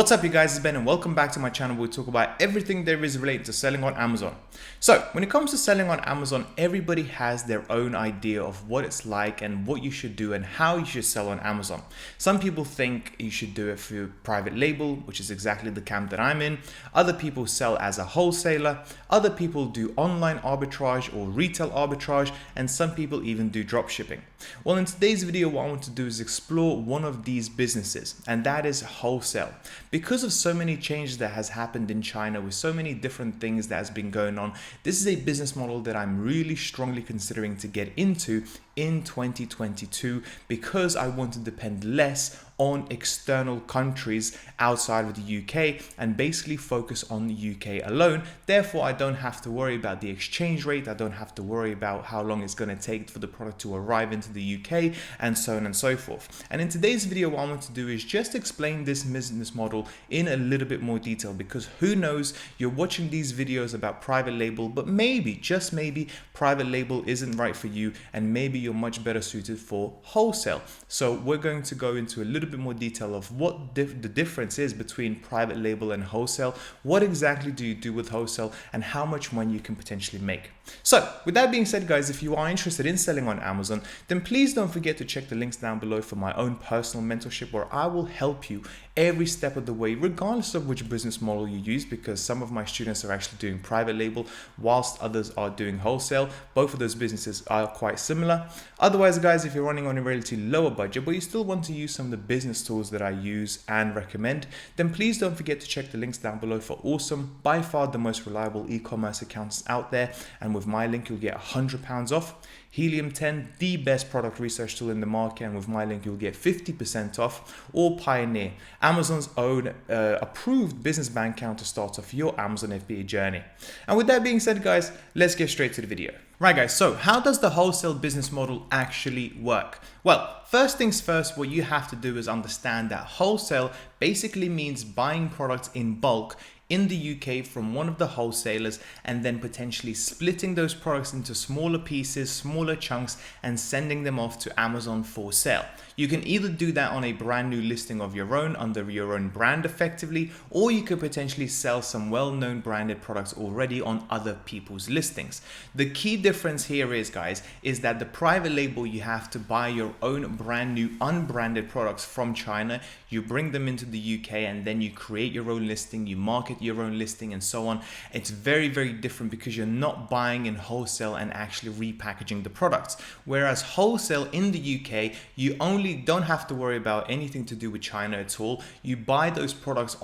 What's up you guys, it's Ben and welcome back to my channel where we talk about everything there is related to selling on Amazon. So when it comes to selling on Amazon, everybody has their own idea of what it's like and what you should do and how you should sell on Amazon. Some people think you should do it through private label, which is exactly the camp that I'm in. Other people sell as a wholesaler. Other people do online arbitrage or retail arbitrage, and some people even do drop shipping. Well, in today's video, what I want to do is explore one of these businesses, and that is wholesale. Because of so many changes that has happened in China with so many different things that has been going on, this is a business model that I'm really strongly considering to get into in 2022 because I want to depend less on external countries outside of the UK and basically focus on the UK alone. Therefore, I don't have to worry about the exchange rate. I don't have to worry about how long it's going to take for the product to arrive into the UK and so on and so forth. And in today's video, what I want to do is just explain this business model in a little bit more detail, because who knows, you're watching these videos about private label, but maybe, just maybe, private label isn't right for you and maybe you're much better suited for wholesale. So we're going to go into a little bit more detail of what the difference is between private label and wholesale. What exactly do you do with wholesale and how much money you can potentially make. So with that being said, guys, if you are interested in selling on Amazon, then please don't forget to check the links down below for my own personal mentorship, where I will help you every step of the way, regardless of which business model you use, because some of my students are actually doing private label whilst others are doing wholesale. Both of those businesses are quite similar. Otherwise, guys, if you're running on a relatively lower budget, but you still want to use some of the business tools that I use and recommend, then please don't forget to check the links down below for awesome, by far the most reliable e-commerce accounts out there. And with my link, you'll get £100 off. Helium 10, the best product research tool in the market, and with my link you'll get 50% off. Or Pioneer, Amazon's own approved business bank account to start off your Amazon FBA journey. And with that being said, guys, let's get straight to the video. Right guys, so how does the wholesale business model actually work? Well, first things first, what you have to do is understand that wholesale basically means buying products in bulk in the UK from one of the wholesalers and then potentially splitting those products into smaller pieces, smaller chunks, and sending them off to Amazon for sale. You can either do that on a brand new listing of your own under your own brand effectively, or you could potentially sell some well-known branded products already on other people's listings. The key difference here is, guys, is that the private label, you have to buy your own brand new unbranded products from China. You bring them into the UK and then you create your own listing, you market your own listing and so on. It's very, very different because you're not buying in wholesale and actually repackaging the products. Whereas wholesale in the UK, you only don't have to worry about anything to do with China at all. You buy those products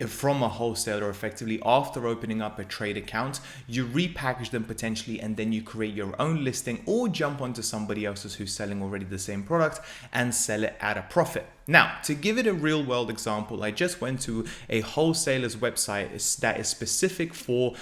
from a wholesaler effectively after opening up a trade account. You repackage them potentially and then you create your own listing or jump onto somebody else's who's selling already the same product and sell it at a profit. Now, to give it a real world example, I just went to a wholesaler's website that is specific for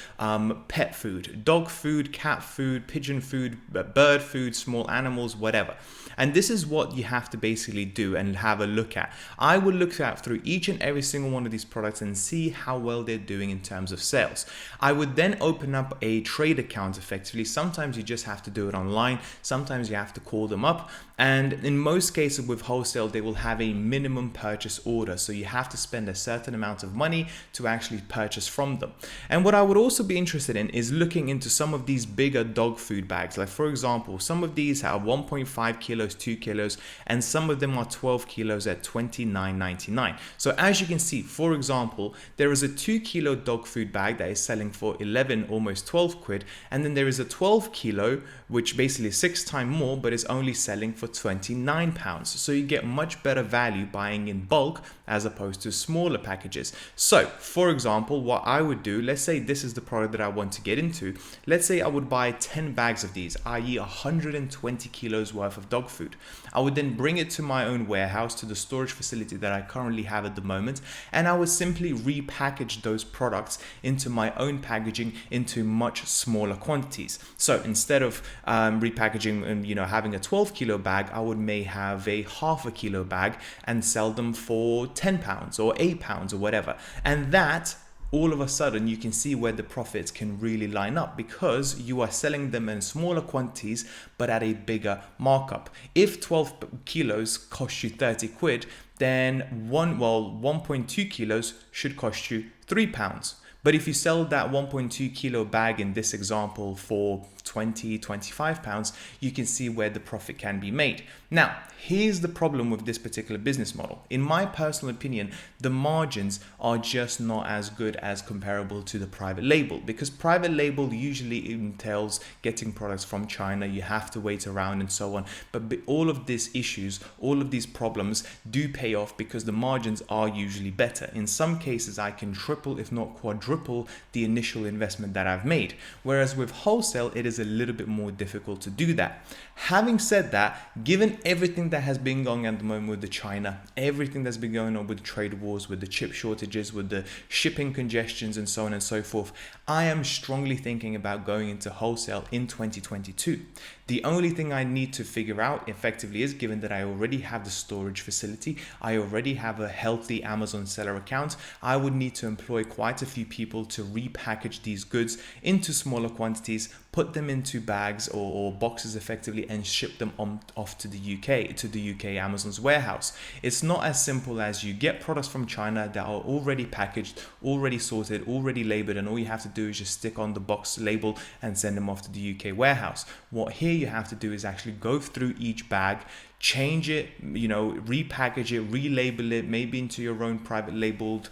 pet food, dog food, cat food, pigeon food, bird food, small animals, whatever. And this is what you have to basically do and have a look at. I will look at through each and every single one of these products and see how well they're doing in terms of sales. I would then open up a trade account effectively. Sometimes you just have to do it online. Sometimes you have to call them up. And in most cases with wholesale, they will have a minimum purchase order. So you have to spend a certain amount of money to actually purchase from them. And what I would also be interested in is looking into some of these bigger dog food bags. Like for example, some of these are 1.5 kilos, 2 kilos, and some of them are 12 kilos at $29.99. So as you can see, for example, there is a 2 kilo dog food bag that is selling for 11, almost 12 quid. And then there is a 12 kilo, which basically is 6 times more, but is only selling for £29. So you get much better value buying in bulk as opposed to smaller packages. So for example, what I would do, let's say this is the product that I want to get into. Let's say I would buy 10 bags of these, i.e. 120 kilos worth of dog food. I would then bring it to my own warehouse, to the storage facility that I currently have at the moment, and I would simply repackage those products into my own packaging into much smaller quantities. So instead of repackaging and having a 12 kilo bag, I would may have a half a kilo bag and sell them for £10 or £8 or whatever. And that all of a sudden you can see where the profits can really line up, because you are selling them in smaller quantities but at a bigger markup. If 12 kilos cost you 30 quid, then 1.2 kilos should cost you £3. But if you sell that 1.2 kilo bag in this example for 25 pounds, you can see where the profit can be made. Now, here's the problem with this particular business model. In my personal opinion, the margins are just not as good as comparable to the private label, because private label usually entails getting products from China. You have to wait around and so on. But all of these issues, all of these problems do pay off because the margins are usually better. In some cases, I can triple, if not quadruple, the initial investment that I've made. Whereas with wholesale, it is a little bit more difficult to do that. Having said that, given everything that has been going on at the moment with the China, everything that's been going on with the trade wars, with the chip shortages, with the shipping congestions and so on and so forth, I am strongly thinking about going into wholesale in 2022. The only thing I need to figure out effectively is, given that I already have the storage facility, I already have a healthy Amazon seller account, I would need to employ quite a few people to repackage these goods into smaller quantities, put them into bags or boxes effectively, and ship them off to the UK Amazon's warehouse. It's not as simple as you get products from China that are already packaged, already sorted, already labeled, and all you have to do is just stick on the box label and send them off to the UK warehouse. What here you have to do is actually go through each bag, change it, repackage it, relabel it, maybe into your own private labeled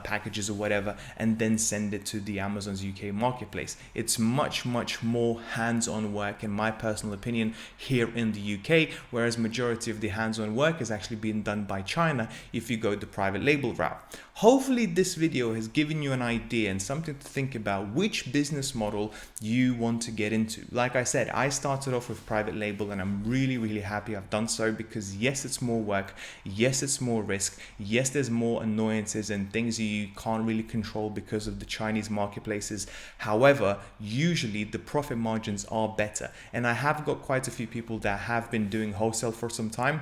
packages or whatever, and then send it to the Amazon's UK marketplace. It's much more hands-on work, in my personal opinion, here in the UK, whereas majority of the hands-on work is actually being done by China if you go the private label route. Hopefully this video has given you an idea and something to think about which business model you want to get into. Like I said, I started off with private label, and I'm really happy I've done so, because yes, it's more work, yes, it's more risk, yes, there's more annoyances and things you can't really control because of the Chinese marketplaces. However, usually the profit margins are better, and I have got quite a few people that have been doing wholesale for some time,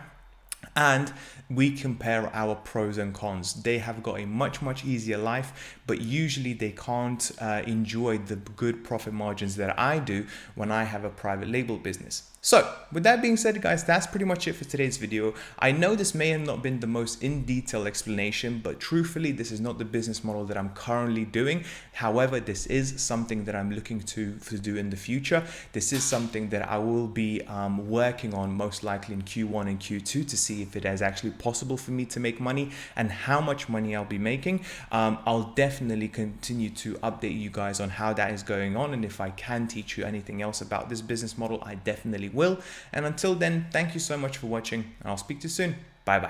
and we compare our pros and cons. They have got a much easier life, but usually they can't enjoy the good profit margins that I do when I have a private label business. So with that being said, guys, that's pretty much it for today's video. I know this may have not been the most in-detail explanation, but truthfully, this is not the business model that I'm currently doing. However, this is something that I'm looking to do in the future. This is something that I will be working on most likely in Q1 and Q2 to see if it is actually possible for me to make money and how much money I'll be making. I'll definitely continue to update you guys on how that is going on, and if I can teach you anything else about this business model, I definitely will. And until then, thank you so much for watching, and I'll speak to you soon. Bye bye.